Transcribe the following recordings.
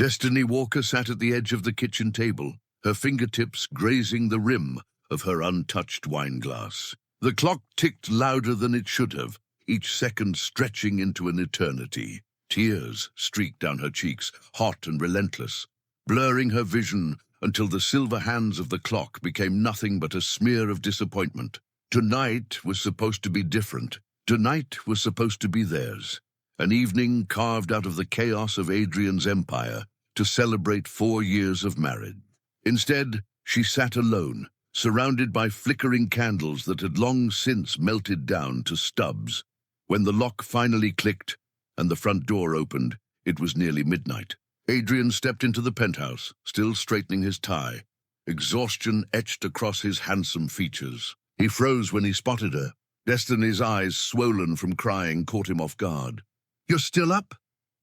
Destiny Walker sat at the edge of the kitchen table, her fingertips grazing the rim of her untouched wine glass. The clock ticked louder than it should have, each second stretching into an eternity. Tears streaked down her cheeks, hot and relentless, blurring her vision until the silver hands of the clock became nothing but a smear of disappointment. Tonight was supposed to be different. Tonight was supposed to be theirs. An evening carved out of the chaos of Adrian's empire to celebrate 4 years of marriage. Instead, she sat alone, surrounded by flickering candles that had long since melted down to stubs. When the lock finally clicked and the front door opened, it was nearly midnight. Adrian stepped into the penthouse, still straightening his tie. Exhaustion etched across his handsome features. He froze when he spotted her. Destiny's eyes, swollen from crying, caught him off guard. "You're still up?"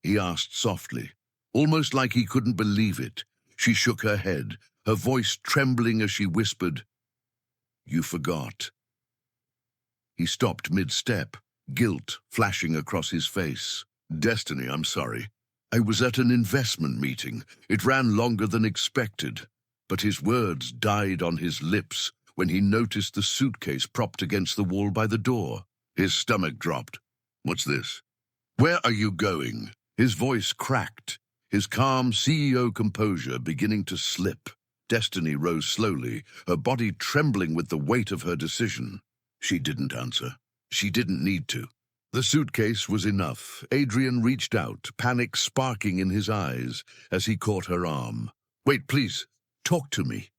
he asked softly, almost like he couldn't believe it. She shook her head, her voice trembling as she whispered, "You forgot." He stopped mid-step, guilt flashing across his face. "Destiny, I'm sorry. I was at an investment meeting. It ran longer than expected." But his words died on his lips when he noticed the suitcase propped against the wall by the door. His stomach dropped. "What's this? Where are you going?" His voice cracked, his calm CEO composure beginning to slip. Destiny rose slowly, her body trembling with the weight of her decision. She didn't answer. She didn't need to. The suitcase was enough. Adrian reached out, panic sparking in his eyes as he caught her arm. "Wait, please. Talk to me."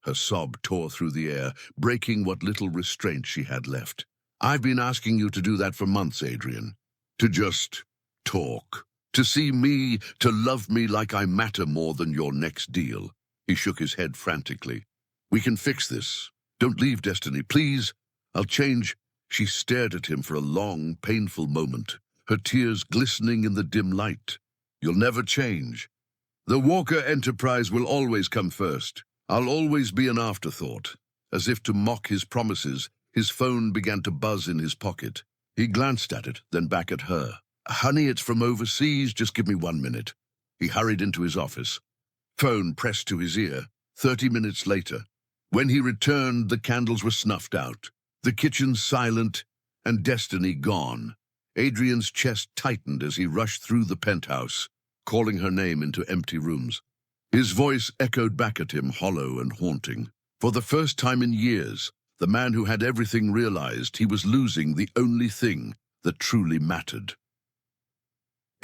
Her sob tore through the air, breaking what little restraint she had left. "I've been asking you to do that for months, Adrian. To just talk. To see me, to love me like I matter more than your next deal." He shook his head frantically. "We can fix this. Don't leave, Destiny, please. I'll change." She stared at him for a long, painful moment, her tears glistening in the dim light. "You'll never change. The Walker Enterprise will always come first. I'll always be an afterthought." As if to mock his promises, his phone began to buzz in his pocket. He glanced at it, then back at her. "Honey, it's from overseas. Just give me 1 minute." He hurried into his office. Phone pressed to his ear. 30 minutes later. When he returned, the candles were snuffed out. The kitchen silent, and Destiny gone. Adrian's chest tightened as he rushed through the penthouse, calling her name into empty rooms. His voice echoed back at him, hollow and haunting. For the first time in years, the man who had everything realized he was losing the only thing that truly mattered.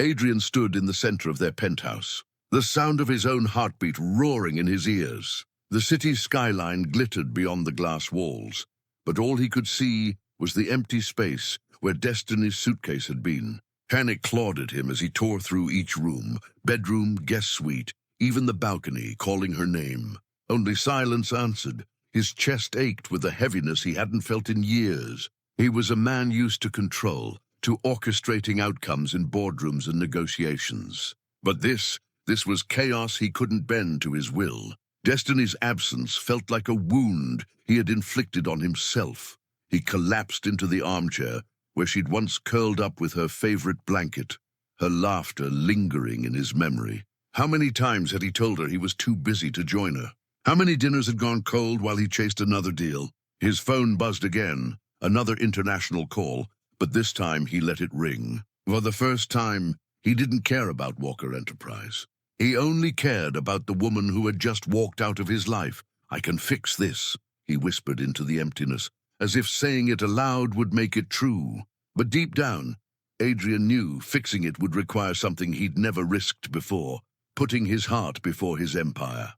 Adrian stood in the center of their penthouse, the sound of his own heartbeat roaring in his ears. The city's skyline glittered beyond the glass walls, but all he could see was the empty space where Destiny's suitcase had been. Panic clawed at him as he tore through each room, bedroom, guest suite, even the balcony, calling her name. Only silence answered. His chest ached with a heaviness he hadn't felt in years. He was a man used to control, to orchestrating outcomes in boardrooms and negotiations. But this was chaos he couldn't bend to his will. Destiny's absence felt like a wound he had inflicted on himself. He collapsed into the armchair where she'd once curled up with her favorite blanket, her laughter lingering in his memory. How many times had he told her he was too busy to join her? How many dinners had gone cold while he chased another deal? His phone buzzed again, another international call, but this time he let it ring. For the first time, he didn't care about Walker Enterprise. He only cared about the woman who had just walked out of his life. "I can fix this," he whispered into the emptiness, as if saying it aloud would make it true. But deep down, Adrian knew fixing it would require something he'd never risked before, putting his heart before his empire.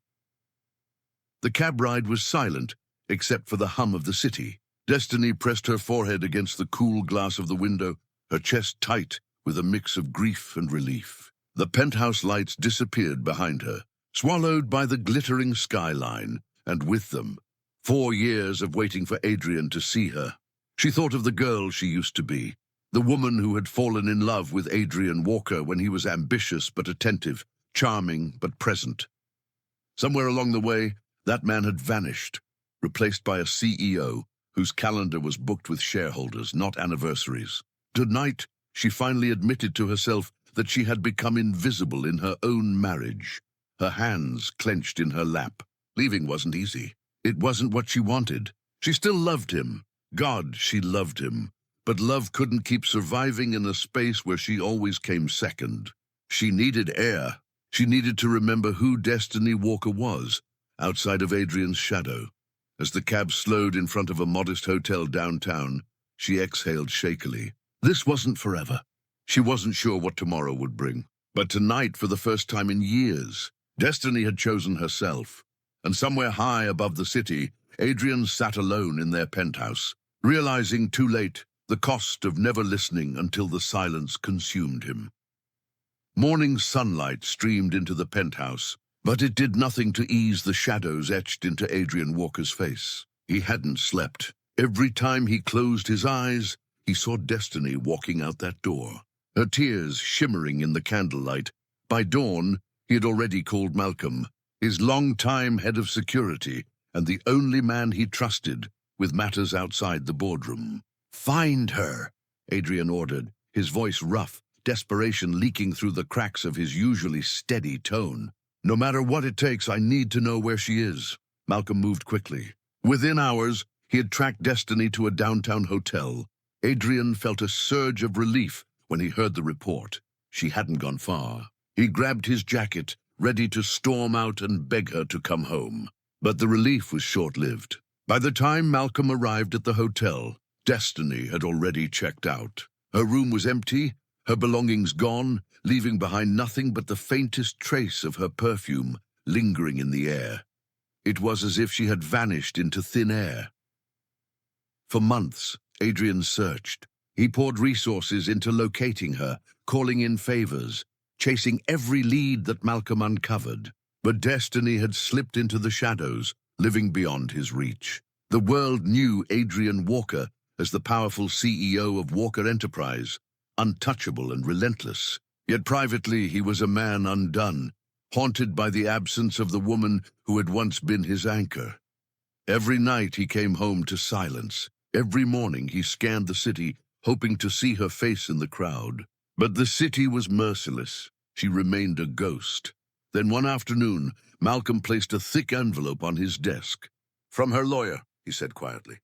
The cab ride was silent, except for the hum of the city. Destiny pressed her forehead against the cool glass of the window, her chest tight with a mix of grief and relief. The penthouse lights disappeared behind her, swallowed by the glittering skyline, and with them, 4 years of waiting for Adrian to see her. She thought of the girl she used to be, the woman who had fallen in love with Adrian Walker when he was ambitious but attentive, charming but present. Somewhere along the way, that man had vanished, replaced by a CEO whose calendar was booked with shareholders, not anniversaries. Tonight, she finally admitted to herself that she had become invisible in her own marriage. Her hands clenched in her lap. Leaving wasn't easy. It wasn't what she wanted. She still loved him. God, she loved him. But love couldn't keep surviving in a space where she always came second. She needed air. She needed to remember who Destiny Walker was, outside of Adrian's shadow. As the cab slowed in front of a modest hotel downtown, she exhaled shakily. This wasn't forever. She wasn't sure what tomorrow would bring. But tonight, for the first time in years, Destiny had chosen herself. And somewhere high above the city, Adrian sat alone in their penthouse, realizing too late the cost of never listening until the silence consumed him. Morning sunlight streamed into the penthouse, but it did nothing to ease the shadows etched into Adrian Walker's face. He hadn't slept. Every time he closed his eyes, he saw Destiny walking out that door, her tears shimmering in the candlelight. By dawn, he had already called Malcolm, his long-time head of security and the only man he trusted with matters outside the boardroom. "Find her," Adrian ordered, his voice rough, desperation leaking through the cracks of his usually steady tone. "No matter what it takes, I need to know where she is." Malcolm moved quickly. Within hours, he had tracked Destiny to a downtown hotel. Adrian felt a surge of relief when he heard the report. She hadn't gone far. He grabbed his jacket, ready to storm out and beg her to come home. But the relief was short-lived. By the time Malcolm arrived at the hotel, Destiny had already checked out. Her room was empty, her belongings gone, leaving behind nothing but the faintest trace of her perfume lingering in the air. It was as if she had vanished into thin air. For months, Adrian searched. He poured resources into locating her, calling in favors, chasing every lead that Malcolm uncovered. But Destiny had slipped into the shadows, living beyond his reach. The world knew Adrian Walker as the powerful CEO of Walker Enterprise, untouchable and relentless. Yet privately he was a man undone, haunted by the absence of the woman who had once been his anchor. Every night he came home to silence. Every morning he scanned the city, hoping to see her face in the crowd. But the city was merciless. She remained a ghost. Then one afternoon, Malcolm placed a thick envelope on his desk. "From her lawyer," he said quietly.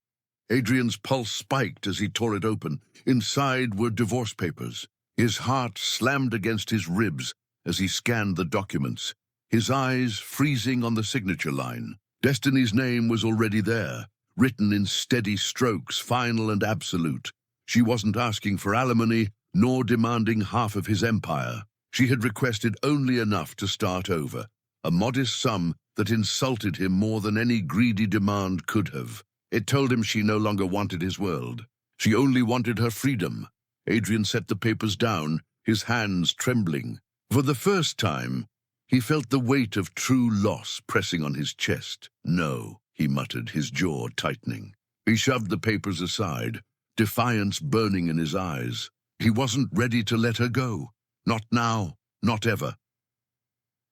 Adrian's pulse spiked as he tore it open. Inside were divorce papers. His heart slammed against his ribs as he scanned the documents, his eyes freezing on the signature line. Destiny's name was already there, written in steady strokes, final and absolute. She wasn't asking for alimony, nor demanding half of his empire. She had requested only enough to start over, a modest sum that insulted him more than any greedy demand could have. It told him she no longer wanted his world. She only wanted her freedom. Adrian set the papers down, his hands trembling. For the first time, he felt the weight of true loss pressing on his chest. "No," he muttered, his jaw tightening. He shoved the papers aside, defiance burning in his eyes. He wasn't ready to let her go. Not now, not ever.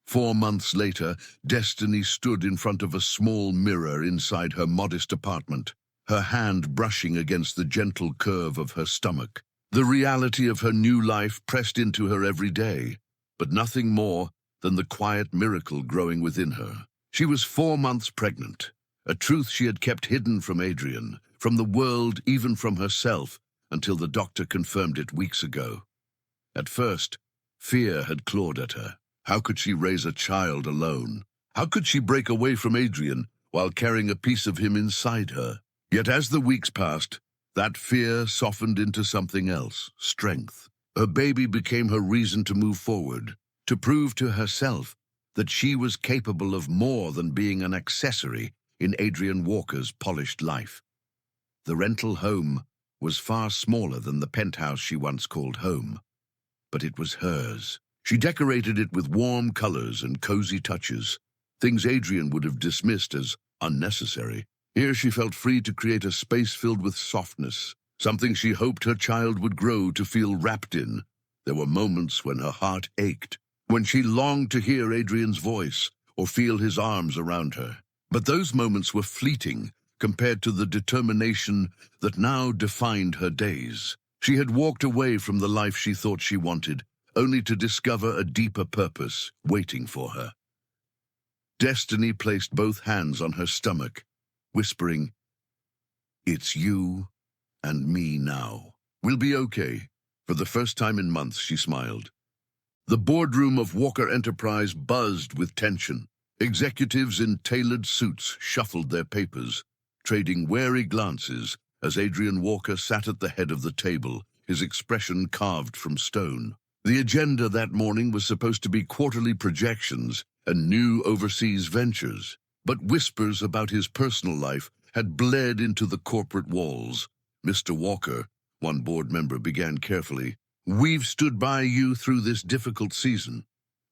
4 months later, Destiny stood in front of a small mirror inside her modest apartment, her hand brushing against the gentle curve of her stomach. The reality of her new life pressed into her every day, but nothing more than the quiet miracle growing within her. She was 4 months pregnant, a truth she had kept hidden from Adrian, from the world, even from herself, until the doctor confirmed it weeks ago. At first, fear had clawed at her. How could she raise a child alone? How could she break away from Adrian while carrying a piece of him inside her? Yet as the weeks passed, that fear softened into something else, strength. Her baby became her reason to move forward, to prove to herself that she was capable of more than being an accessory in Adrian Walker's polished life. The rental home was far smaller than the penthouse she once called home, but it was hers. She decorated it with warm colors and cozy touches, things Adrian would have dismissed as unnecessary. Here she felt free to create a space filled with softness, something she hoped her child would grow to feel wrapped in. There were moments when her heart ached, when she longed to hear Adrian's voice or feel his arms around her. But those moments were fleeting compared to the determination that now defined her days. She had walked away from the life she thought she wanted, only to discover a deeper purpose waiting for her. Destiny placed both hands on her stomach, whispering, "It's you and me now. We'll be okay." For the first time in months, she smiled. The boardroom of Walker Enterprise buzzed with tension. Executives in tailored suits shuffled their papers, trading wary glances as Adrian Walker sat at the head of the table, his expression carved from stone. The agenda that morning was supposed to be quarterly projections and new overseas ventures, but whispers about his personal life had bled into the corporate walls. "Mr. Walker," one board member began carefully, "we've stood by you through this difficult season,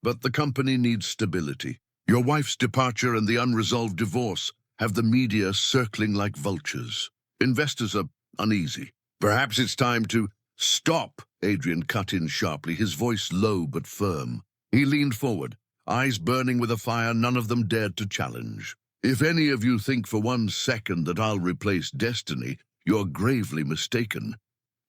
but the company needs stability. Your wife's departure and the unresolved divorce have the media circling like vultures. Investors are uneasy. Perhaps it's time to—" "Stop!" Adrian cut in sharply, his voice low but firm. He leaned forward, eyes burning with a fire none of them dared to challenge. "If any of you think for 1 second that I'll replace Destiny, you're gravely mistaken.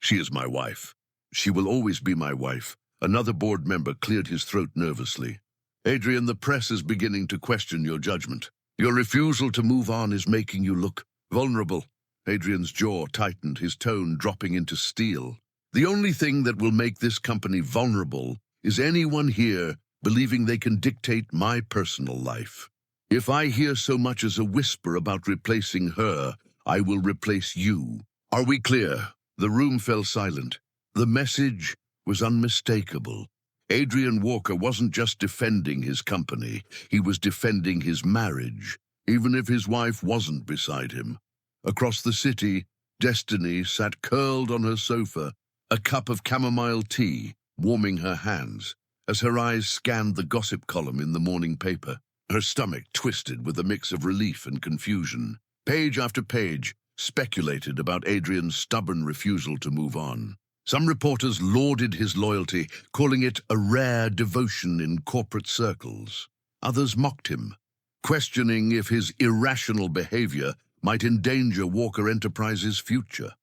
She is my wife. She will always be my wife." Another board member cleared his throat nervously. "Adrian, the press is beginning to question your judgment. Your refusal to move on is making you look vulnerable." Adrian's jaw tightened, his tone dropping into steel. "The only thing that will make this company vulnerable is anyone here believing they can dictate my personal life. If I hear so much as a whisper about replacing her, I will replace you. Are we clear?" The room fell silent. The message was unmistakable. Adrian Walker wasn't just defending his company, he was defending his marriage, even if his wife wasn't beside him. Across the city, Destiny sat curled on her sofa, a cup of chamomile tea warming her hands, as her eyes scanned the gossip column in the morning paper. Her stomach twisted with a mix of relief and confusion. Page after page speculated about Adrian's stubborn refusal to move on. Some reporters lauded his loyalty, calling it a rare devotion in corporate circles. Others mocked him, questioning if his irrational behavior might endanger Walker Enterprises' future.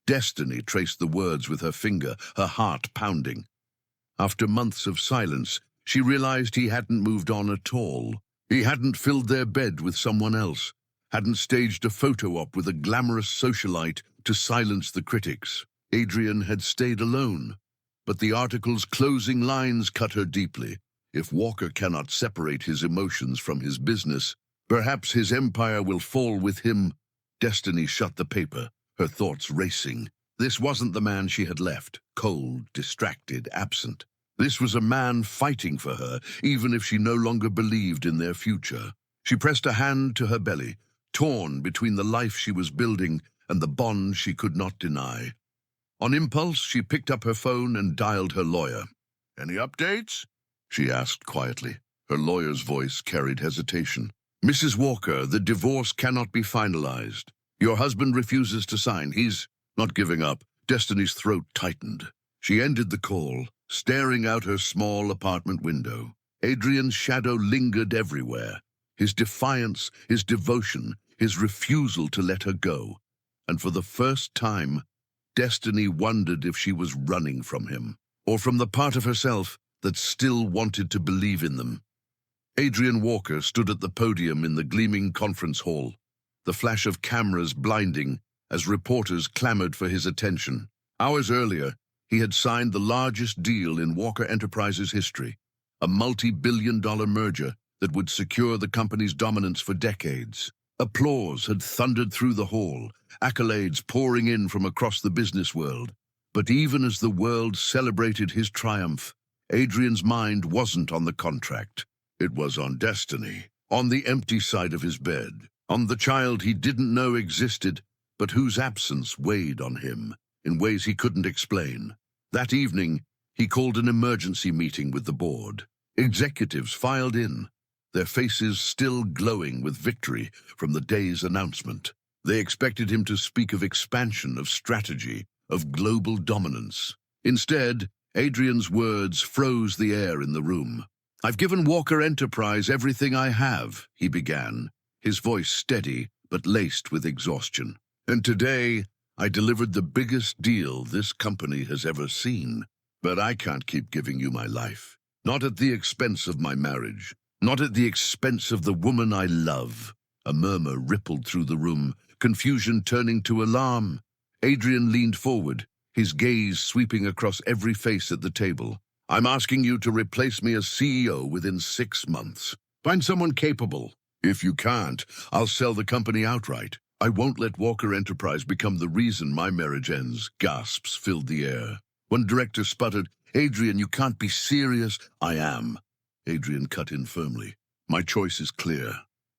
Destiny traced the words with her finger, her heart pounding. After months of silence, she realized he hadn't moved on at all. He hadn't filled their bed with someone else, hadn't staged a photo op with a glamorous socialite to silence the critics. Adrian had stayed alone, but the article's closing lines cut her deeply. If Walker cannot separate his emotions from his business, perhaps his empire will fall with him. Destiny shut the paper, her thoughts racing. This wasn't the man she had left, cold, distracted, absent. This was a man fighting for her, even if she no longer believed in their future. She pressed a hand to her belly, torn between the life she was building and the bond she could not deny. On impulse, she picked up her phone and dialed her lawyer. "Any updates?" she asked quietly. Her lawyer's voice carried hesitation. "Mrs. Walker, the divorce cannot be finalized. Your husband refuses to sign. He's not giving up." Destiny's throat tightened. She ended the call, staring out her small apartment window. Adrian's shadow lingered everywhere. His defiance, his devotion, his refusal to let her go. And for the first time, Destiny wondered if she was running from him, or from the part of herself that still wanted to believe in them. Adrian Walker stood at the podium in the gleaming conference hall, the flash of cameras blinding as reporters clamored for his attention. Hours earlier, he had signed the largest deal in Walker Enterprises history, a multi-billion-dollar merger that would secure the company's dominance for decades. Applause had thundered through the hall, accolades pouring in from across the business world. But even as the world celebrated his triumph, Adrian's mind wasn't on the contract. It was on Destiny, on the empty side of his bed, on the child he didn't know existed, but whose absence weighed on him in ways he couldn't explain. That evening, he called an emergency meeting with the board. Executives filed in, their faces still glowing with victory from the day's announcement. They expected him to speak of expansion, of strategy, of global dominance. Instead, Adrian's words froze the air in the room. "I've given Walker Enterprise everything I have," he began, his voice steady but laced with exhaustion. "And today, I delivered the biggest deal this company has ever seen." But I can't keep giving you my life. Not at the expense of my marriage. Not at the expense of the woman I love. A murmur rippled through the room, confusion turning to alarm. Adrian leaned forward, his gaze sweeping across every face at the table. I'm asking you to replace me as CEO within 6 months. Find someone capable. If you can't, I'll sell the company outright. I won't let Walker Enterprise become the reason my marriage ends. Gasps filled the air. One director sputtered, Adrian, you can't be serious. I am. Adrian cut in firmly. My choice is clear.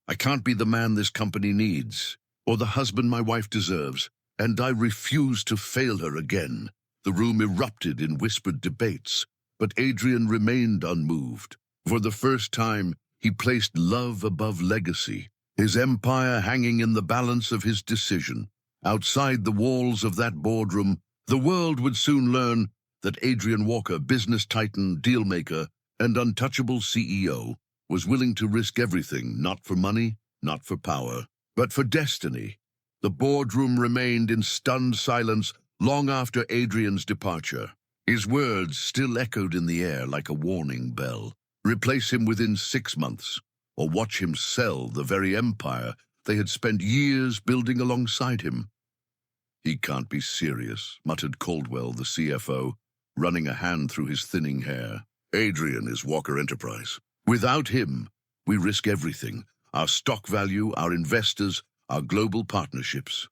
I can't be the man this company needs, or the husband my wife deserves, and I refuse to fail her again. The room erupted in whispered debates, but Adrian remained unmoved. For the first time, he placed love above legacy, his empire hanging in the balance of his decision. Outside the walls of that boardroom, the world would soon learn that Adrian Walker, business titan, dealmaker, and untouchable CEO, was willing to risk everything, not for money, not for power, but for destiny. The boardroom remained in stunned silence long after Adrian's departure. His words still echoed in the air like a warning bell. Replace him within 6 months, or watch him sell the very empire they had spent years building alongside him. He can't be serious, muttered Caldwell, the CFO, running a hand through his thinning hair. Adrian is Walker Enterprise. Without him, we risk everything. Our stock value, our investors, our global partnerships.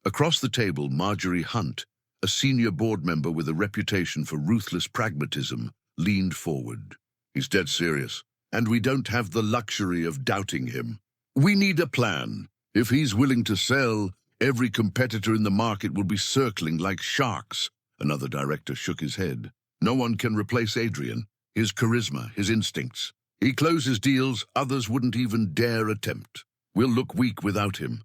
Across the table, Marjorie Hunt, a senior board member with a reputation for ruthless pragmatism, leaned forward. He's dead serious, and we don't have the luxury of doubting him. We need a plan. If he's willing to sell, every competitor in the market will be circling like sharks. Another director shook his head. No one can replace Adrian. His charisma, his instincts. He closes deals others wouldn't even dare attempt. We'll look weak without him.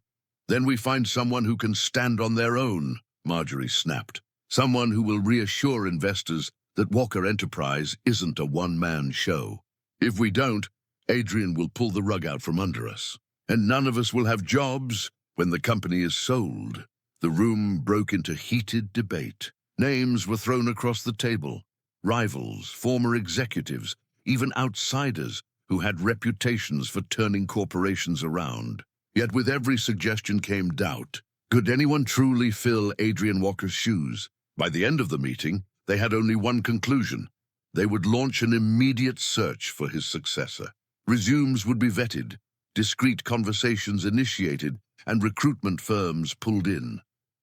Then we find someone who can stand on their own, Marjorie snapped. Someone who will reassure investors that Walker Enterprise isn't a one-man show. If we don't, Adrian will pull the rug out from under us. And none of us will have jobs when the company is sold. The room broke into heated debate. Names were thrown across the table. Rivals, former executives, even outsiders who had reputations for turning corporations around. Yet with every suggestion came doubt. Could anyone truly fill Adrian Walker's shoes? By the end of the meeting, they had only one conclusion. They would launch an immediate search for his successor. Resumes would be vetted, discreet conversations initiated, and recruitment firms pulled in.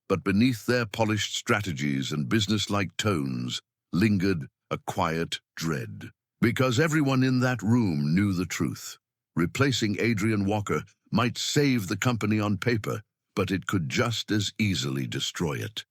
But beneath their polished strategies and business-like tones lingered a quiet dread. Because everyone in that room knew the truth. Replacing Adrian Walker might save the company on paper, but it could just as easily destroy it.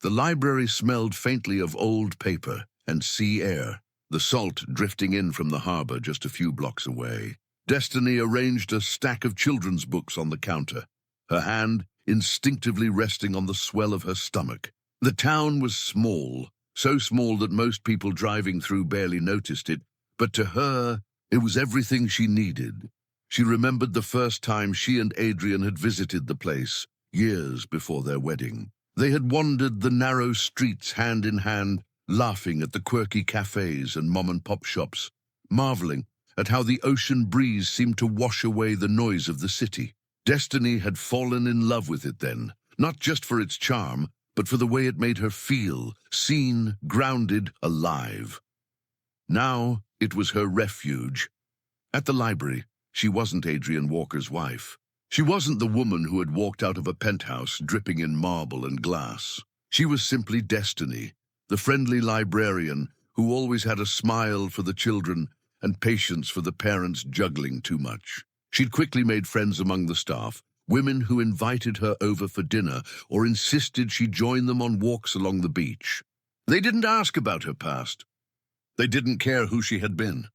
The library smelled faintly of old paper and sea air, the salt drifting in from the harbor just a few blocks away. Destiny arranged a stack of children's books on the counter, her hand instinctively resting on the swell of her stomach. The town was small, so small that most people driving through barely noticed it, but to her, it was everything she needed. She remembered the first time she and Adrian had visited the place, years before their wedding. They had wandered the narrow streets hand in hand, laughing at the quirky cafes and mom-and-pop shops, marveling at how the ocean breeze seemed to wash away the noise of the city. Destiny had fallen in love with it then, not just for its charm, but for the way it made her feel, seen, grounded, alive. Now it was her refuge. At the library, she wasn't Adrian Walker's wife. She wasn't the woman who had walked out of a penthouse dripping in marble and glass. She was simply Destiny, the friendly librarian who always had a smile for the children and patience for the parents juggling too much. She'd quickly made friends among the staff, women who invited her over for dinner or insisted she join them on walks along the beach. They didn't ask about her past. They didn't care who she had been.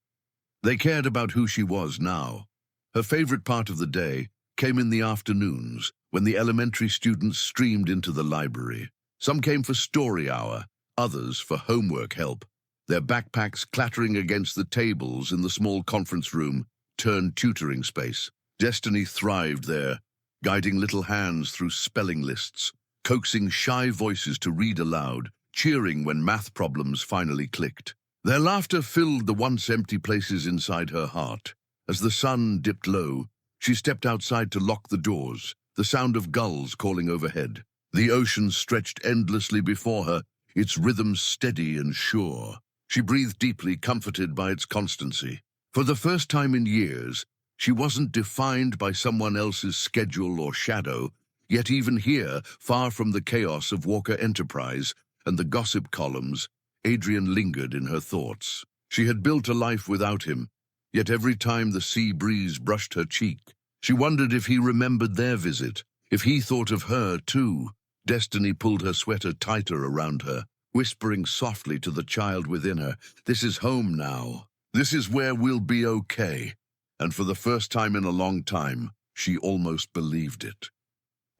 They cared about who she was now. Her favorite part of the day came in the afternoons, when the elementary students streamed into the library. Some came for story hour, others for homework help. Their backpacks clattering against the tables in the small conference room turned tutoring space. Destiny thrived there, guiding little hands through spelling lists, coaxing shy voices to read aloud, cheering when math problems finally clicked. Their laughter filled the once empty places inside her heart. As the sun dipped low, she stepped outside to lock the doors, the sound of gulls calling overhead. The ocean stretched endlessly before her, its rhythm steady and sure. She breathed deeply, comforted by its constancy. For the first time in years, she wasn't defined by someone else's schedule or shadow, yet even here, far from the chaos of Walker Enterprise and the gossip columns, Adrian lingered in her thoughts. She had built a life without him, yet every time the sea breeze brushed her cheek, she wondered if he remembered their visit, if he thought of her too. Destiny pulled her sweater tighter around her, whispering softly to the child within her, "This is home now. This is where we'll be okay." And for the first time in a long time, she almost believed it.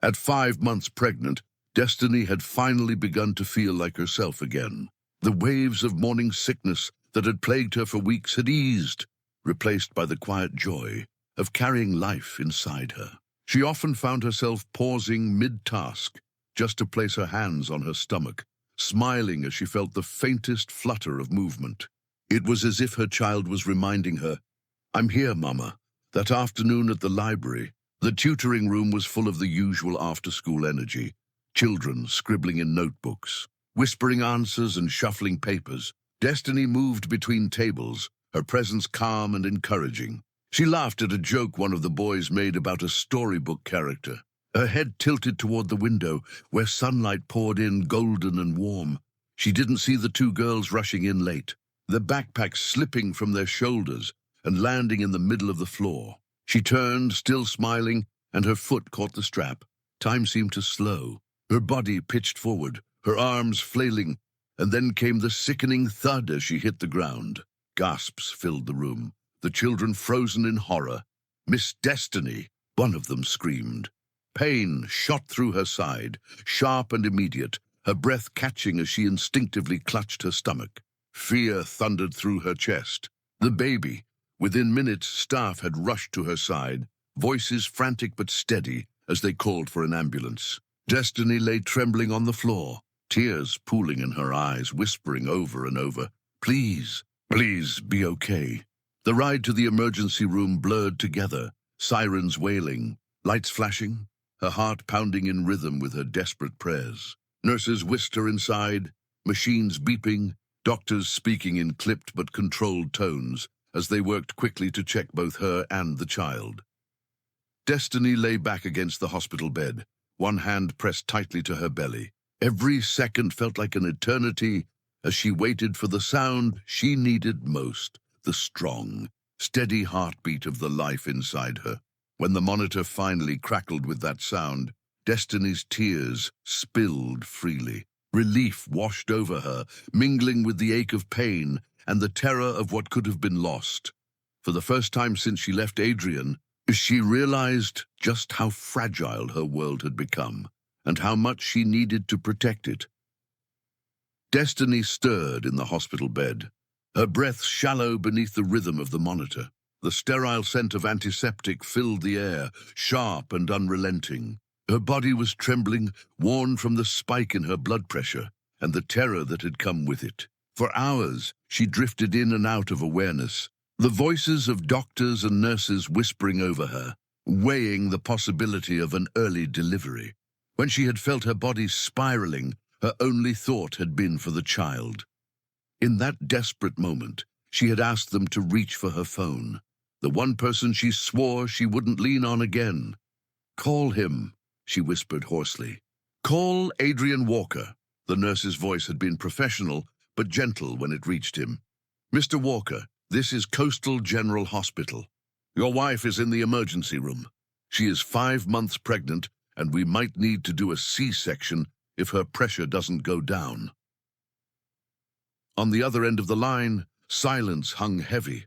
At 5 months pregnant, Destiny had finally begun to feel like herself again. The waves of morning sickness that had plagued her for weeks had eased, replaced by the quiet joy of carrying life inside her. She often found herself pausing mid-task just to place her hands on her stomach, smiling as she felt the faintest flutter of movement. It was as if her child was reminding her, "I'm here, Mama." That afternoon at the library, the tutoring room was full of the usual after-school energy, children scribbling in notebooks, whispering answers and shuffling papers. Destiny moved between tables, her presence calm and encouraging. She laughed at a joke one of the boys made about a storybook character. Her head tilted toward the window, where sunlight poured in golden and warm. She didn't see the two girls rushing in late, their backpacks slipping from their shoulders and landing in the middle of the floor. She turned, still smiling, and her foot caught the strap. Time seemed to slow. Her body pitched forward, her arms flailing, and then came the sickening thud as she hit the ground. Gasps filled the room, the children frozen in horror. "Miss Destiny!" one of them screamed. Pain shot through her side, sharp and immediate, her breath catching as she instinctively clutched her stomach. Fear thundered through her chest. The baby. Within minutes, staff had rushed to her side, voices frantic but steady as they called for an ambulance. Destiny lay trembling on the floor, tears pooling in her eyes, whispering over and over, "Please, please be okay." The ride to the emergency room blurred together, sirens wailing, lights flashing, her heart pounding in rhythm with her desperate prayers. Nurses whisked her inside, machines beeping, doctors speaking in clipped but controlled tones as they worked quickly to check both her and the child. Destiny lay back against the hospital bed, one hand pressed tightly to her belly. Every second felt like an eternity as she waited for the sound she needed most, the strong, steady heartbeat of the life inside her. When the monitor finally crackled with that sound, Destiny's tears spilled freely. Relief washed over her, mingling with the ache of pain and the terror of what could have been lost. For the first time since she left Adrian, she realized just how fragile her world had become and how much she needed to protect it. Destiny stirred in the hospital bed, her breath shallow beneath the rhythm of the monitor. The sterile scent of antiseptic filled the air, sharp and unrelenting. Her body was trembling, worn from the spike in her blood pressure and the terror that had come with it. For hours, she drifted in and out of awareness, the voices of doctors and nurses whispering over her, weighing the possibility of an early delivery. When she had felt her body spiraling, her only thought had been for the child. In that desperate moment, she had asked them to reach for her phone, the one person she swore she wouldn't lean on again. "Call him," she whispered hoarsely. "Call Adrian Walker." The nurse's voice had been professional, but gentle when it reached him. "Mr. Walker, this is Coastal General Hospital. Your wife is in the emergency room. She is 5 months pregnant, and we might need to do a C-section if her pressure doesn't go down." On the other end of the line, silence hung heavy.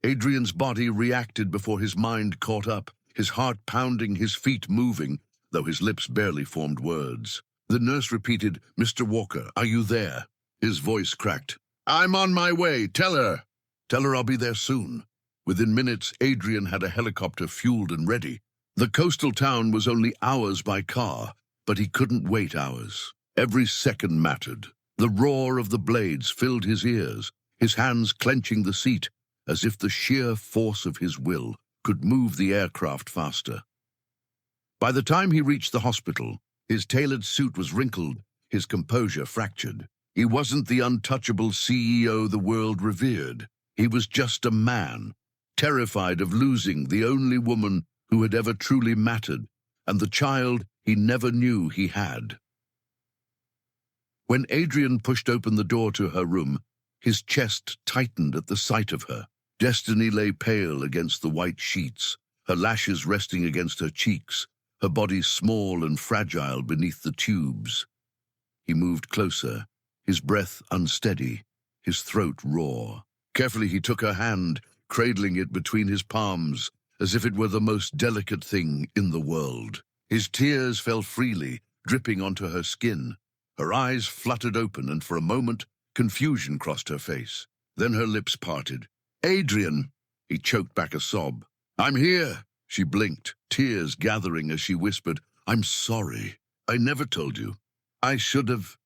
Adrian's body reacted before his mind caught up, his heart pounding, his feet moving, though his lips barely formed words. The nurse repeated, "Mr. Walker, are you there?" His voice cracked. "I'm on my way. Tell her. Tell her I'll be there soon." Within minutes, Adrian had a helicopter fueled and ready. The coastal town was only hours by car, but he couldn't wait hours. Every second mattered. The roar of the blades filled his ears, his hands clenching the seat, as if the sheer force of his will could move the aircraft faster. By the time he reached the hospital, his tailored suit was wrinkled, his composure fractured. He wasn't the untouchable CEO the world revered. He was just a man, terrified of losing the only woman who had ever truly mattered, and the child he never knew he had. When Adrian pushed open the door to her room, his chest tightened at the sight of her. Destiny lay pale against the white sheets, her lashes resting against her cheeks, her body small and fragile beneath the tubes. He moved closer, his breath unsteady, his throat raw. Carefully he took her hand, cradling it between his palms, as if it were the most delicate thing in the world. His tears fell freely, dripping onto her skin. Her eyes fluttered open, and for a moment, confusion crossed her face. Then her lips parted. "Adrian!" He choked back a sob. "I'm here!" She blinked, tears gathering as she whispered, "I'm sorry. I never told you. I should have."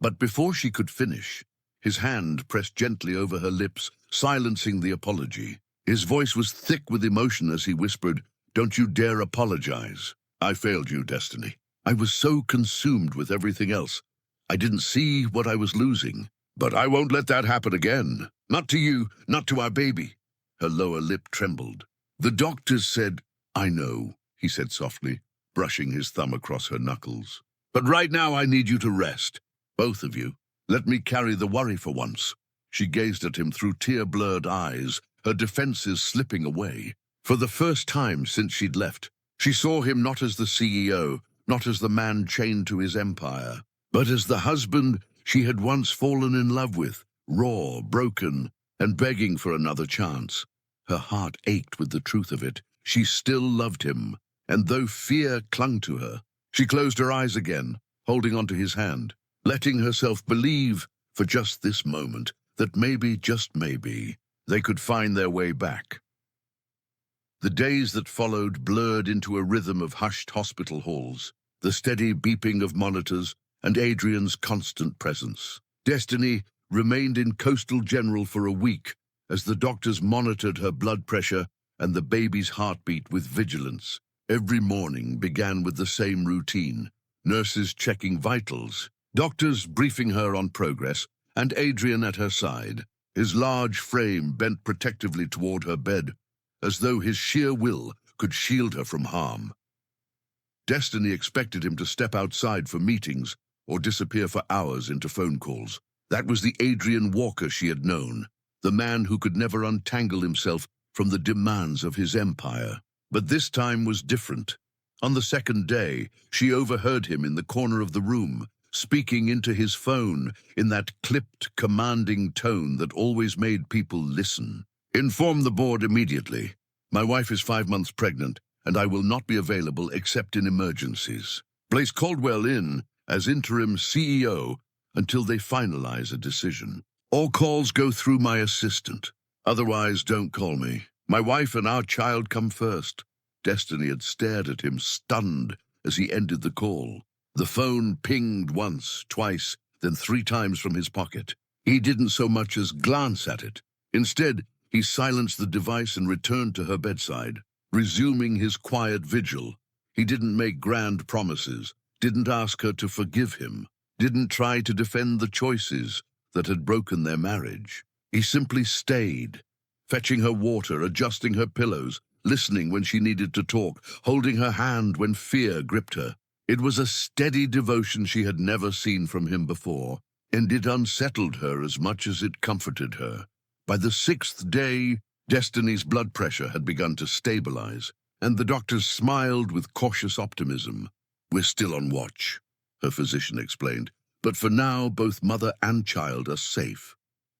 But before she could finish, his hand pressed gently over her lips, silencing the apology. His voice was thick with emotion as he whispered, "Don't you dare apologize. I failed you, Destiny. I was so consumed with everything else. I didn't see what I was losing. But I won't let that happen again. Not to you, not to our baby." Her lower lip trembled. "The doctors said—" "I know," he said softly, brushing his thumb across her knuckles. "But right now I need you to rest. Both of you. Let me carry the worry for once." She gazed at him through tear-blurred eyes, her defenses slipping away. For the first time since she'd left, she saw him not as the CEO, not as the man chained to his empire, but as the husband she had once fallen in love with, raw, broken, and begging for another chance. Her heart ached with the truth of it. She still loved him, and though fear clung to her, she closed her eyes again, holding onto his hand, letting herself believe, for just this moment, that maybe, just maybe, they could find their way back. The days that followed blurred into a rhythm of hushed hospital halls, the steady beeping of monitors, and Adrian's constant presence. Destiny remained in Coastal General for a week as the doctors monitored her blood pressure and the baby's heartbeat with vigilance. Every morning began with the same routine: nurses checking vitals, doctors briefing her on progress, and Adrian at her side, his large frame bent protectively toward her bed, as though his sheer will could shield her from harm. Destiny expected him to step outside for meetings or disappear for hours into phone calls. That was the Adrian Walker she had known, the man who could never untangle himself from the demands of his empire. But this time was different. On the second day, she overheard him in the corner of the room, speaking into his phone in that clipped, commanding tone that always made people listen. "Inform the board immediately. My wife is 5 months pregnant, and I will not be available except in emergencies. Place Caldwell in as interim CEO until they finalize a decision. All calls go through my assistant. Otherwise, don't call me. My wife and our child come first." Destiny had stared at him, stunned, as he ended the call. The phone pinged once, twice, then 3 times from his pocket. He didn't so much as glance at it. Instead, he silenced the device and returned to her bedside, resuming his quiet vigil. He didn't make grand promises, didn't ask her to forgive him, didn't try to defend the choices that had broken their marriage. He simply stayed, fetching her water, adjusting her pillows, listening when she needed to talk, holding her hand when fear gripped her. It was a steady devotion she had never seen from him before, and it unsettled her as much as it comforted her. By the 6th day, Destiny's blood pressure had begun to stabilize, and the doctors smiled with cautious optimism. "We're still on watch," her physician explained, "but for now, both mother and child are safe.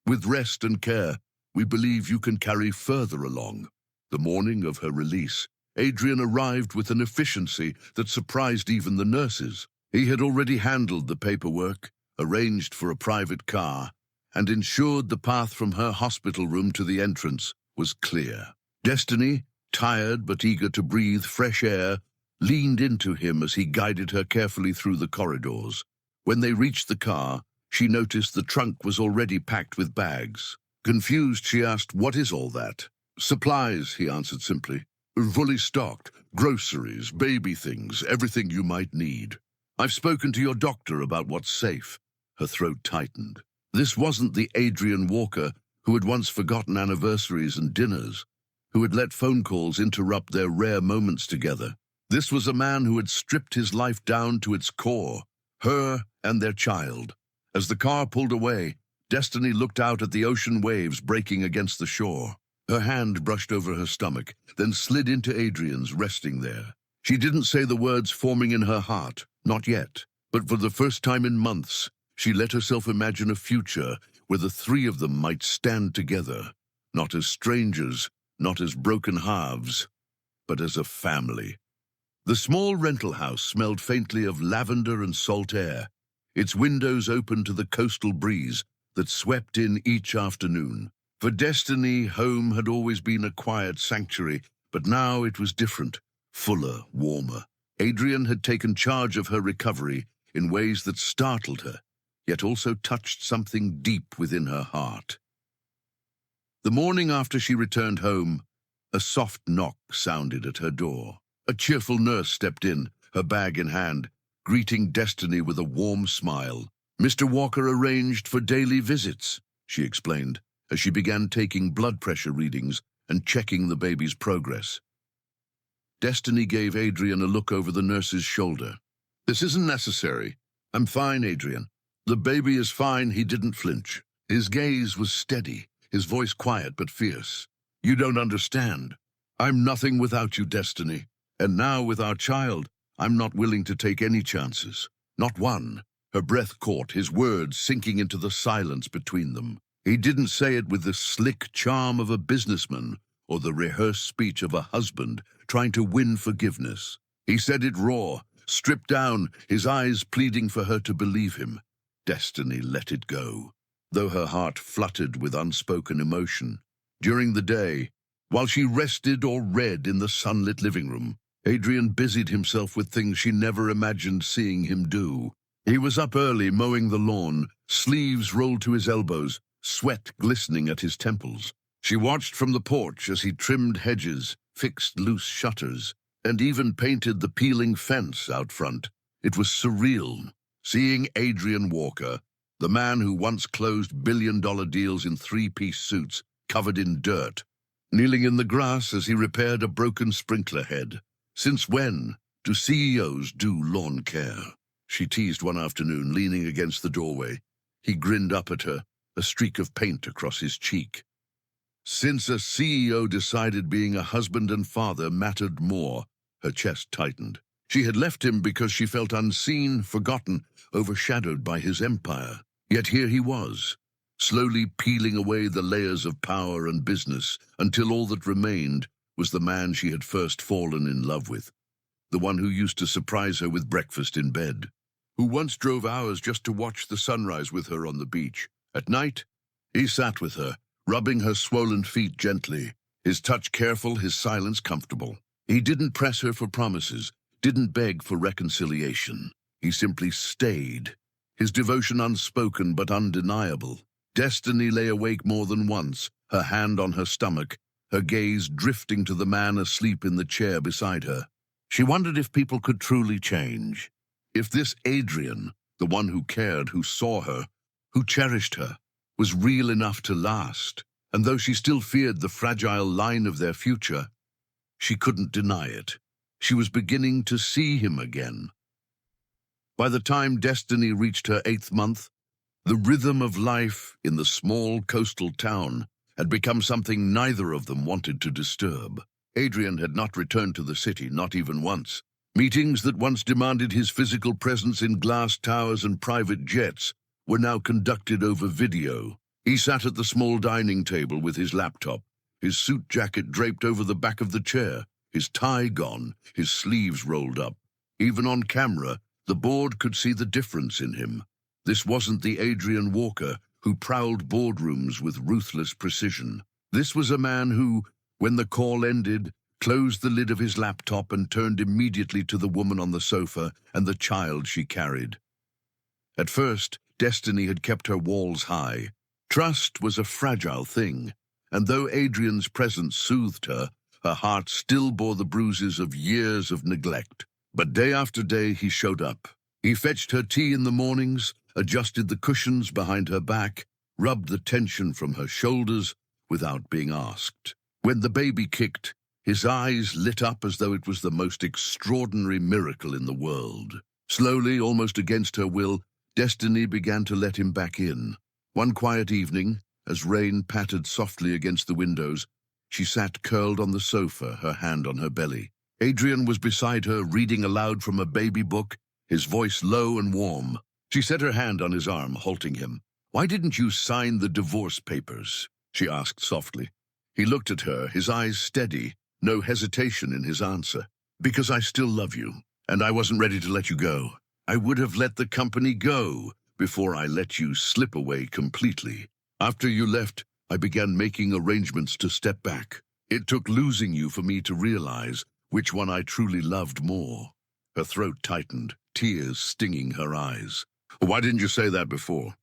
With rest and care, we believe you can carry further along." The morning of her release, Adrian arrived with an efficiency that surprised even the nurses. He had already handled the paperwork, arranged for a private car, and ensured the path from her hospital room to the entrance was clear. Destiny, tired but eager to breathe fresh air, leaned into him as he guided her carefully through the corridors. When they reached the car, She noticed the trunk was already packed with bags. Confused, she asked, "What is all that?" "Supplies," he answered simply. "Fully stocked. Groceries, baby things, everything you might need. I've spoken to your doctor about what's safe." Her throat tightened. This wasn't the Adrian Walker who had once forgotten anniversaries and dinners, who had let phone calls interrupt their rare moments together. This was a man who had stripped his life down to its core, her and their child. As the car pulled away, Destiny looked out at the ocean waves breaking against the shore. Her hand brushed over her stomach, then slid into Adrian's, resting there. She didn't say the words forming in her heart, not yet. But for the first time in months, she let herself imagine a future where the three of them might stand together, not as strangers, not as broken halves, but as a family. The small rental house smelled faintly of lavender and salt air, its windows open to the coastal breeze that swept in each afternoon. For Destiny, home had always been a quiet sanctuary, but now it was different, fuller, warmer. Adrian had taken charge of her recovery in ways that startled her, yet also touched something deep within her heart. The morning after she returned home, a soft knock sounded at her door. A cheerful nurse stepped in, her bag in hand, greeting Destiny with a warm smile. "Mr. Walker arranged for daily visits," she explained, as she began taking blood pressure readings and checking the baby's progress. Destiny gave Adrian a look over the nurse's shoulder. "This isn't necessary. I'm fine, Adrian. The baby is fine." He didn't flinch. His gaze was steady, his voice quiet but fierce. "You don't understand. I'm nothing without you, Destiny. And now with our child, I'm not willing to take any chances. Not one." Her breath caught, his words sinking into the silence between them. He didn't say it with the slick charm of a businessman or the rehearsed speech of a husband trying to win forgiveness. He said it raw, stripped down, his eyes pleading for her to believe him. Destiny let it go, though her heart fluttered with unspoken emotion. During the day, while she rested or read in the sunlit living room, Adrian busied himself with things she never imagined seeing him do. He was up early mowing the lawn, sleeves rolled to his elbows, sweat glistening at his temples. She watched from the porch as he trimmed hedges, fixed loose shutters, and even painted the peeling fence out front. It was surreal, seeing Adrian Walker, the man who once closed billion-dollar deals in three-piece suits, covered in dirt, kneeling in the grass as he repaired a broken sprinkler head. "Since when do CEOs do lawn care?" she teased one afternoon, leaning against the doorway. He grinned up at her, a streak of paint across his cheek. "Since a CEO decided being a husband and father mattered more," her chest tightened. She had left him because she felt unseen, forgotten, overshadowed by his empire. Yet here he was, slowly peeling away the layers of power and business until all that remained was the man she had first fallen in love with, the one who used to surprise her with breakfast in bed, who once drove hours just to watch the sunrise with her on the beach. At night, he sat with her, rubbing her swollen feet gently, his touch careful, his silence comfortable. He didn't press her for promises, didn't beg for reconciliation. He simply stayed, his devotion unspoken but undeniable. Destiny lay awake more than once, her hand on her stomach, her gaze drifting to the man asleep in the chair beside her. She wondered if people could truly change. If this Adrian, the one who cared, who saw her, who cherished her, was real enough to last. And though she still feared the fragile line of their future, she couldn't deny it. She was beginning to see him again. By the time Destiny reached her 8th month, the rhythm of life in the small coastal town had become something neither of them wanted to disturb. Adrian had not returned to the city, not even once. Meetings that once demanded his physical presence in glass towers and private jets were now conducted over video. He sat at the small dining table with his laptop, his suit jacket draped over the back of the chair, his tie gone, his sleeves rolled up. Even on camera, the board could see the difference in him. This wasn't the Adrian Walker who prowled boardrooms with ruthless precision. This was a man who, when the call ended, closed the lid of his laptop and turned immediately to the woman on the sofa and the child she carried. At first, Destiny had kept her walls high. Trust was a fragile thing, and though Adrian's presence soothed her, her heart still bore the bruises of years of neglect. But day after day he showed up. He fetched her tea in the mornings, adjusted the cushions behind her back, rubbed the tension from her shoulders without being asked. When the baby kicked, his eyes lit up as though it was the most extraordinary miracle in the world. Slowly, almost against her will, Destiny began to let him back in. One quiet evening, as rain pattered softly against the windows, she sat curled on the sofa, her hand on her belly. Adrian was beside her, reading aloud from a baby book, his voice low and warm. She set her hand on his arm, halting him. "Why didn't you sign the divorce papers?" she asked softly. He looked at her, his eyes steady, no hesitation in his answer. "Because I still love you, and I wasn't ready to let you go. I would have let the company go before I let you slip away completely. After you left, I began making arrangements to step back. It took losing you for me to realize which one I truly loved more." Her throat tightened, tears stinging her eyes. "Why didn't you say that before?"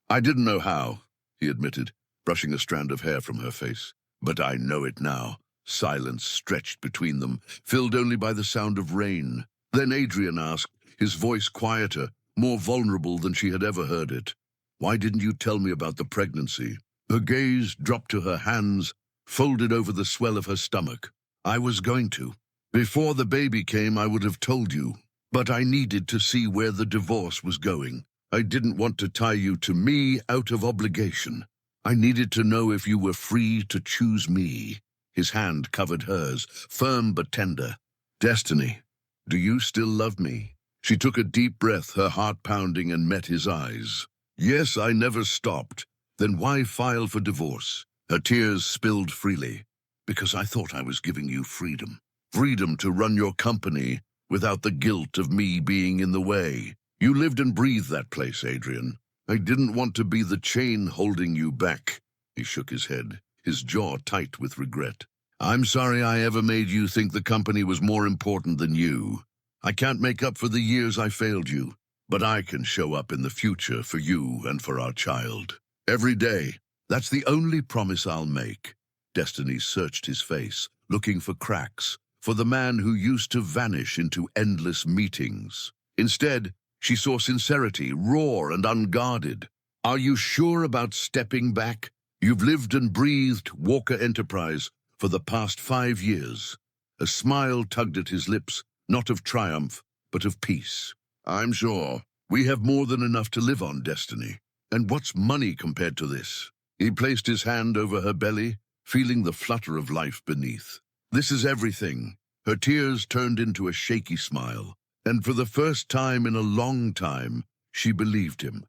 "I didn't know how," he admitted, brushing a strand of hair from her face. "But I know it now." Silence stretched between them, filled only by the sound of rain. Then Adrian asked, his voice quieter, more vulnerable than she had ever heard it. "Why didn't you tell me about the pregnancy?" Her gaze dropped to her hands, folded over the swell of her stomach. "I was going to. Before the baby came, I would have told you. But I needed to see where the divorce was going. I didn't want to tie you to me out of obligation. I needed to know if you were free to choose me." His hand covered hers, firm but tender. "Destiny, do you still love me?" She took a deep breath, her heart pounding, and met his eyes. "Yes, I never stopped." "Then why file for divorce?" Her tears spilled freely. "Because I thought I was giving you freedom. Freedom to run your company without the guilt of me being in the way. You lived and breathed that place, Adrian. I didn't want to be the chain holding you back." He shook his head, his jaw tight with regret. "I'm sorry I ever made you think the company was more important than you. I can't make up for the years I failed you, but I can show up in the future for you and for our child. Every day. That's the only promise I'll make." Destiny searched his face, looking for cracks, for the man who used to vanish into endless meetings. Instead, she saw sincerity, raw and unguarded. "Are you sure about stepping back? You've lived and breathed Walker Enterprise for the past 5 years. A smile tugged at his lips, not of triumph, but of peace. "I'm sure. We have more than enough to live on, Destiny. And what's money compared to this?" He placed his hand over her belly, feeling the flutter of life beneath. "This is everything." Her tears turned into a shaky smile, and for the first time in a long time, she believed him.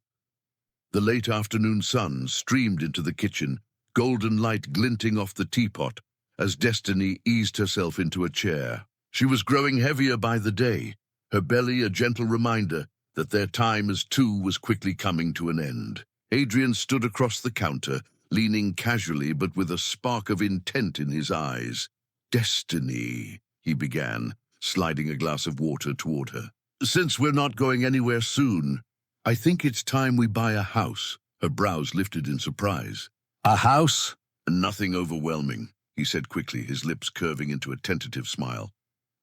The late afternoon sun streamed into the kitchen, golden light glinting off the teapot, as Destiny eased herself into a chair. She was growing heavier by the day, her belly a gentle reminder that their time as two was quickly coming to an end. Adrian stood across the counter, leaning casually but with a spark of intent in his eyes. "Destiny," he began, sliding a glass of water toward her. "Since we're not going anywhere soon, I think it's time we buy a house." Her brows lifted in surprise. "A house?" "Nothing overwhelming," he said quickly, his lips curving into a tentative smile.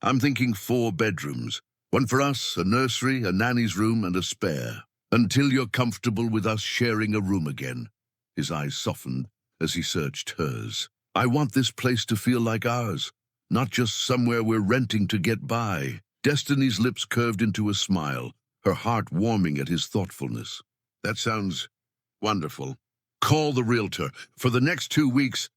"I'm thinking 4 bedrooms. One for us, a nursery, a nanny's room, and a spare. Until you're comfortable with us sharing a room again." His eyes softened as he searched hers. "I want this place to feel like ours, not just somewhere we're renting to get by." Destiny's lips curved into a smile, her heart warming at his thoughtfulness. "That sounds wonderful. Call the realtor." For the next 2 weeks,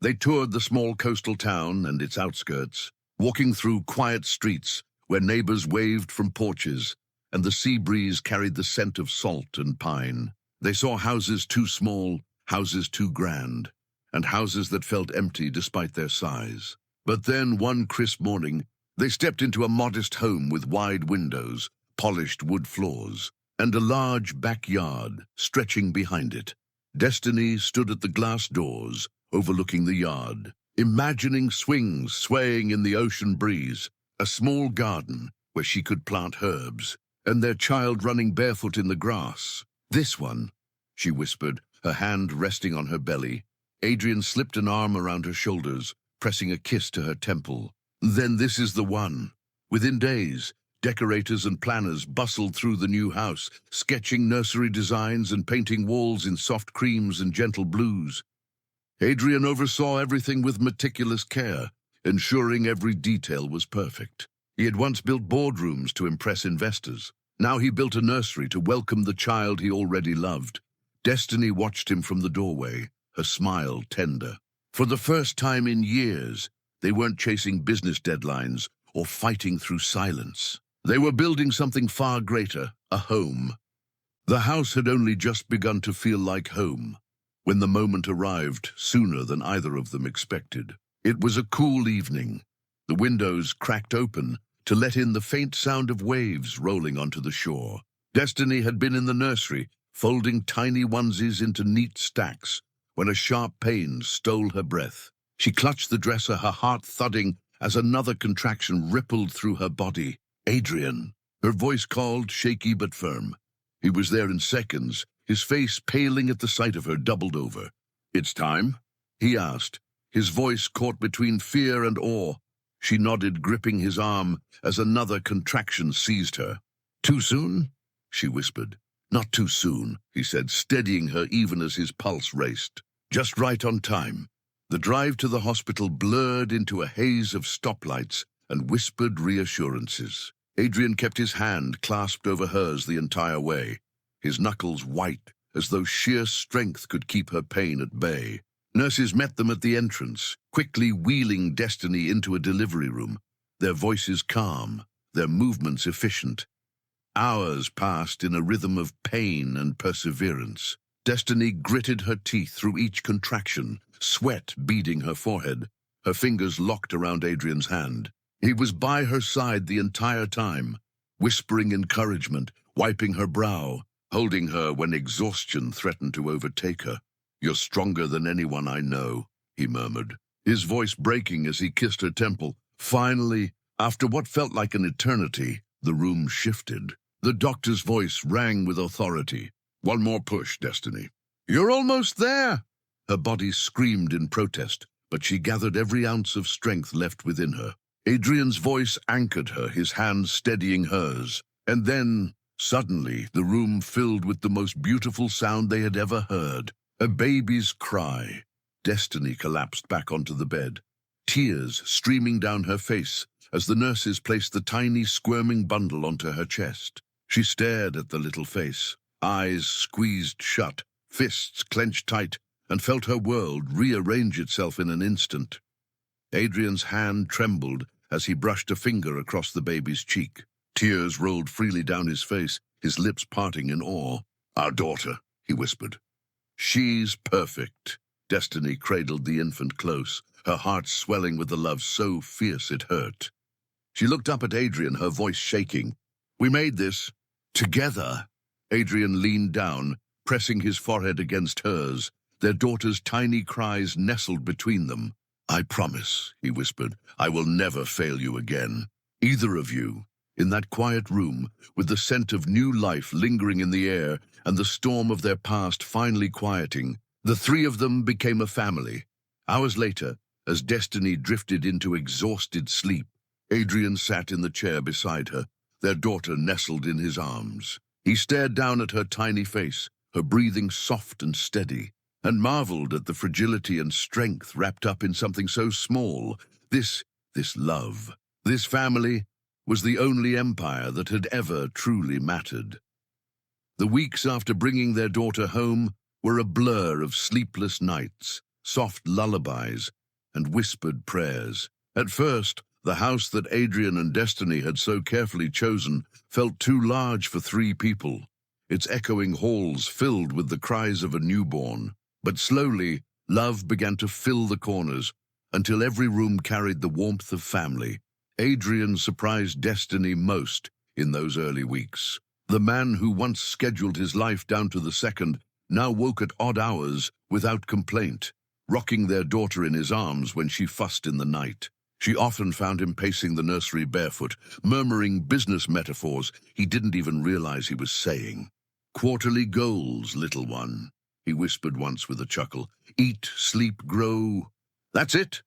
they toured the small coastal town and its outskirts, walking through quiet streets where neighbors waved from porches and the sea breeze carried the scent of salt and pine. They saw houses too small, houses too grand, and houses that felt empty despite their size. But then, one crisp morning, they stepped into a modest home with wide windows, polished wood floors, and a large backyard stretching behind it. Destiny stood at the glass doors, overlooking the yard, imagining swings swaying in the ocean breeze, a small garden where she could plant herbs, and their child running barefoot in the grass. "This one," she whispered, her hand resting on her belly. Adrian slipped an arm around her shoulders, pressing a kiss to her temple. "Then this is the one." Within days, decorators and planners bustled through the new house, sketching nursery designs and painting walls in soft creams and gentle blues. Adrian oversaw everything with meticulous care, ensuring every detail was perfect. He had once built boardrooms to impress investors. Now he built a nursery to welcome the child he already loved. Destiny watched him from the doorway, her smile tender. For the first time in years, they weren't chasing business deadlines or fighting through silence. They were building something far greater, a home. The house had only just begun to feel like home when the moment arrived sooner than either of them expected. It was a cool evening. The windows cracked open to let in the faint sound of waves rolling onto the shore. Destiny had been in the nursery, folding tiny onesies into neat stacks, when a sharp pain stole her breath. She clutched the dresser, her heart thudding as another contraction rippled through her body. "Adrian." Her voice called, shaky but firm. He was there in seconds, his face paling at the sight of her, doubled over. "It's time?" he asked, his voice caught between fear and awe. She nodded, gripping his arm as another contraction seized her. "Too soon?" she whispered. "Not too soon," he said, steadying her even as his pulse raced. "Just right on time." The drive to the hospital blurred into a haze of stoplights and whispered reassurances. Adrian kept his hand clasped over hers the entire way, his knuckles white, as though sheer strength could keep her pain at bay. Nurses met them at the entrance, quickly wheeling Destiny into a delivery room, their voices calm, their movements efficient. Hours passed in a rhythm of pain and perseverance. Destiny gritted her teeth through each contraction, sweat beading her forehead, her fingers locked around Adrian's hand. He was by her side the entire time, whispering encouragement, wiping her brow, holding her when exhaustion threatened to overtake her. "You're stronger than anyone I know," he murmured, his voice breaking as he kissed her temple. Finally, after what felt like an eternity, the room shifted. The doctor's voice rang with authority. "One more push, Destiny." "You're almost there!" Her body screamed in protest, but she gathered every ounce of strength left within her. Adrian's voice anchored her, his hand steadying hers. And then, suddenly, the room filled with the most beautiful sound they had ever heard. A baby's cry. Destiny collapsed back onto the bed, tears streaming down her face as the nurses placed the tiny, squirming bundle onto her chest. She stared at the little face, eyes squeezed shut, fists clenched tight, and felt her world rearrange itself in an instant. Adrian's hand trembled as he brushed a finger across the baby's cheek. Tears rolled freely down his face, his lips parting in awe. "Our daughter," he whispered. "She's perfect." Destiny cradled the infant close, her heart swelling with the love so fierce it hurt. She looked up at Adrian, her voice shaking. "We made this together." Adrian leaned down, pressing his forehead against hers, their daughter's tiny cries nestled between them. "I promise," he whispered, "I will never fail you again. Either of you." In that quiet room, with the scent of new life lingering in the air and the storm of their past finally quieting, the three of them became a family. Hours later, as Destiny drifted into exhausted sleep, Adrian sat in the chair beside her, their daughter nestled in his arms. He stared down at her tiny face, her breathing soft and steady, and marveled at the fragility and strength wrapped up in something so small. This love, this family, was the only empire that had ever truly mattered. The weeks after bringing their daughter home were a blur of sleepless nights, soft lullabies, and whispered prayers. At first, the house that Adrian and Destiny had so carefully chosen felt too large for 3 people, its echoing halls filled with the cries of a newborn. But slowly, love began to fill the corners, until every room carried the warmth of family. Adrian surprised Destiny most in those early weeks. The man who once scheduled his life down to the second now woke at odd hours without complaint, rocking their daughter in his arms when she fussed in the night. She often found him pacing the nursery barefoot, murmuring business metaphors he didn't even realize he was saying. Quarterly goals, little one, he whispered once with a chuckle. Eat, sleep, grow. That's it.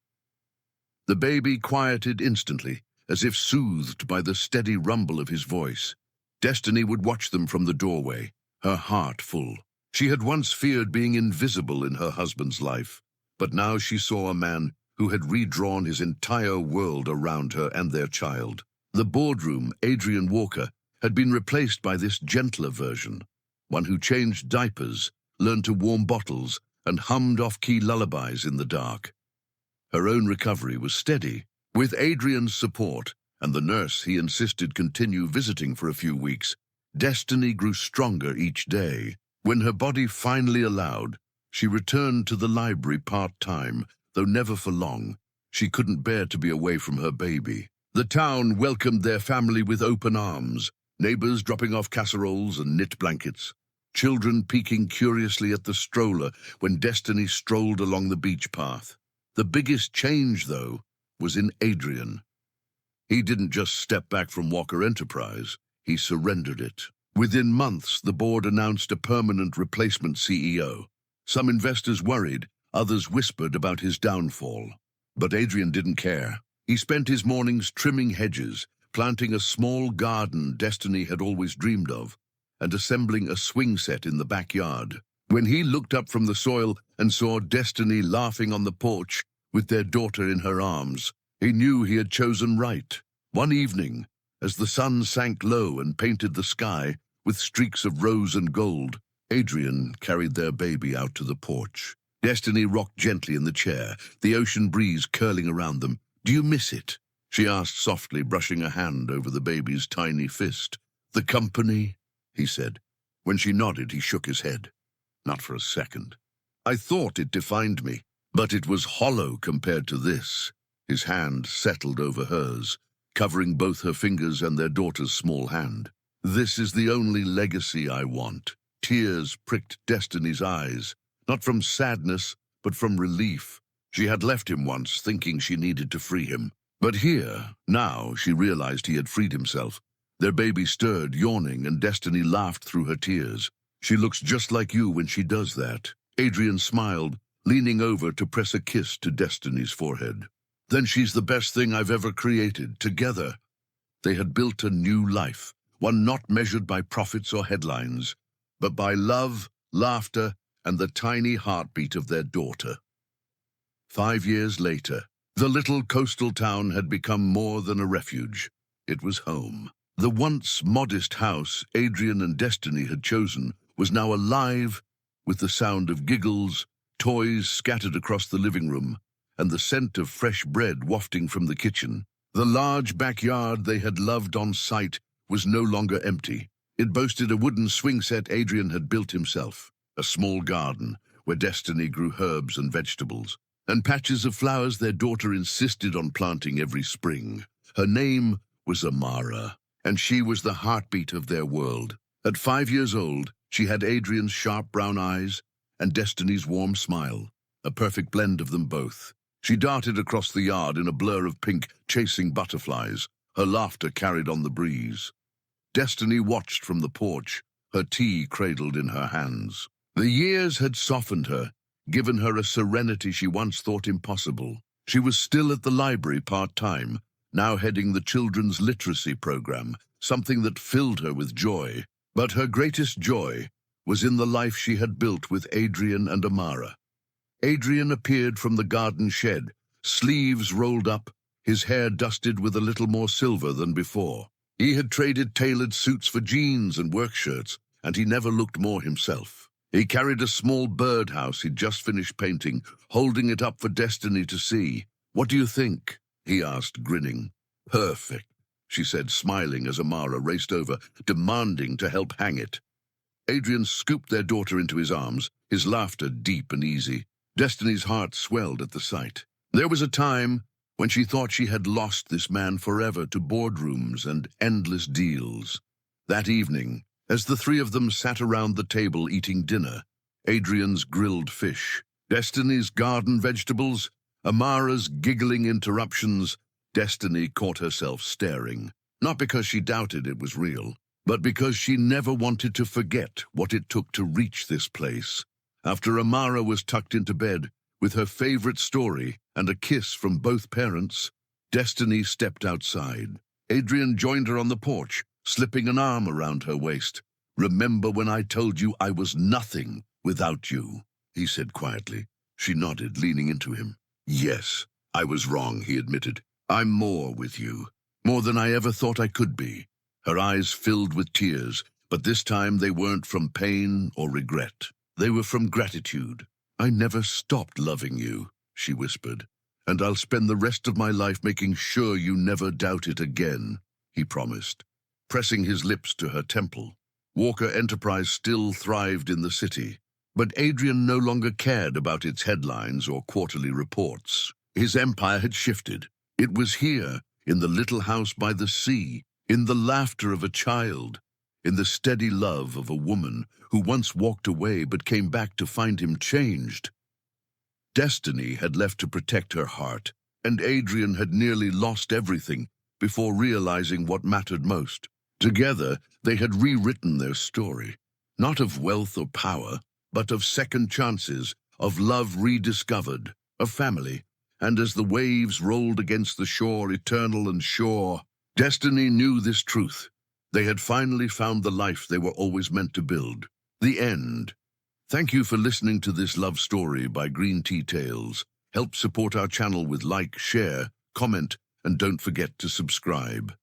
The baby quieted instantly, as if soothed by the steady rumble of his voice. Destiny would watch them from the doorway, her heart full. She had once feared being invisible in her husband's life, but now she saw a man who had redrawn his entire world around her and their child. The boardroom, Adrian Walker, had been replaced by this gentler version, one who changed diapers, learned to warm bottles, and hummed off-key lullabies in the dark. Her own recovery was steady. With Adrian's support and the nurse he insisted continue visiting for a few weeks, Destiny grew stronger each day. When her body finally allowed, she returned to the library part-time, though never for long. She couldn't bear to be away from her baby. The town welcomed their family with open arms, neighbors dropping off casseroles and knit blankets, children peeking curiously at the stroller when Destiny strolled along the beach path. The biggest change, though, was in Adrian. He didn't just step back from Walker Enterprise, he surrendered it. Within months, the board announced a permanent replacement CEO. Some investors worried, others whispered about his downfall. But Adrian didn't care. He spent his mornings trimming hedges, planting a small garden Destiny had always dreamed of, and assembling a swing set in the backyard. When he looked up from the soil and saw Destiny laughing on the porch with their daughter in her arms, he knew he had chosen right. One evening, as the sun sank low and painted the sky with streaks of rose and gold, Adrian carried their baby out to the porch. Destiny rocked gently in the chair, the ocean breeze curling around them. "Do you miss it?" she asked softly, brushing a hand over the baby's tiny fist. "The company?" he said. When she nodded, he shook his head. "Not for a second. I thought it defined me, but it was hollow compared to this." His hand settled over hers, covering both her fingers and their daughter's small hand. "This is the only legacy I want." Tears pricked Destiny's eyes, not from sadness, but from relief. She had left him once, thinking she needed to free him. But here, now, she realized he had freed himself. Their baby stirred, yawning, and Destiny laughed through her tears. "She looks just like you when she does that." Adrian smiled, leaning over to press a kiss to Destiny's forehead. "Then she's the best thing I've ever created, together." They had built a new life, one not measured by profits or headlines, but by love, laughter, and the tiny heartbeat of their daughter. 5 years later, the little coastal town had become more than a refuge. It was home. The once modest house Adrian and Destiny had chosen was now alive with the sound of giggles, toys scattered across the living room, and the scent of fresh bread wafting from the kitchen. The large backyard they had loved on sight was no longer empty. It boasted a wooden swing set Adrian had built himself, a small garden where Destiny grew herbs and vegetables, and patches of flowers their daughter insisted on planting every spring. Her name was Amara, and she was the heartbeat of their world. At 5 years old, she had Adrian's sharp brown eyes and Destiny's warm smile, a perfect blend of them both. She darted across the yard in a blur of pink, chasing butterflies. Her laughter carried on the breeze. Destiny watched from the porch, her tea cradled in her hands. The years had softened her, given her a serenity she once thought impossible. She was still at the library part-time, now heading the children's literacy program, something that filled her with joy. But her greatest joy was in the life she had built with Adrian and Amara. Adrian appeared from the garden shed, sleeves rolled up, his hair dusted with a little more silver than before. He had traded tailored suits for jeans and work shirts, and he never looked more himself. He carried a small birdhouse he'd just finished painting, holding it up for Destiny to see. "What do you think?" he asked, grinning. "Perfect," she said, smiling as Amara raced over, demanding to help hang it. Adrian scooped their daughter into his arms, his laughter deep and easy. Destiny's heart swelled at the sight. There was a time when she thought she had lost this man forever to boardrooms and endless deals. That evening, as the three of them sat around the table eating dinner, Adrian's grilled fish, Destiny's garden vegetables, Amara's giggling interruptions, Destiny caught herself staring. Not because she doubted it was real, but because she never wanted to forget what it took to reach this place. After Amara was tucked into bed, with her favorite story and a kiss from both parents, Destiny stepped outside. Adrian joined her on the porch, slipping an arm around her waist. "Remember when I told you I was nothing without you?" he said quietly. She nodded, leaning into him. "Yes, I was wrong," he admitted. "I'm more with you, more than I ever thought I could be." Her eyes filled with tears, but this time they weren't from pain or regret. They were from gratitude. "I never stopped loving you," she whispered, "and I'll spend the rest of my life making sure you never doubt it again," he promised, pressing his lips to her temple. Walker Enterprise still thrived in the city, but Adrian no longer cared about its headlines or quarterly reports. His empire had shifted. It was here, in the little house by the sea, in the laughter of a child, in the steady love of a woman who once walked away but came back to find him changed. Destiny had left to protect her heart, and Adrian had nearly lost everything before realizing what mattered most. Together, they had rewritten their story, not of wealth or power, but of second chances, of love rediscovered, of family. And as the waves rolled against the shore, eternal and sure, Destiny knew this truth. They had finally found the life they were always meant to build. The end. Thank you for listening to this love story by Green Tea Tales. Help support our channel with like, share, comment, and don't forget to subscribe.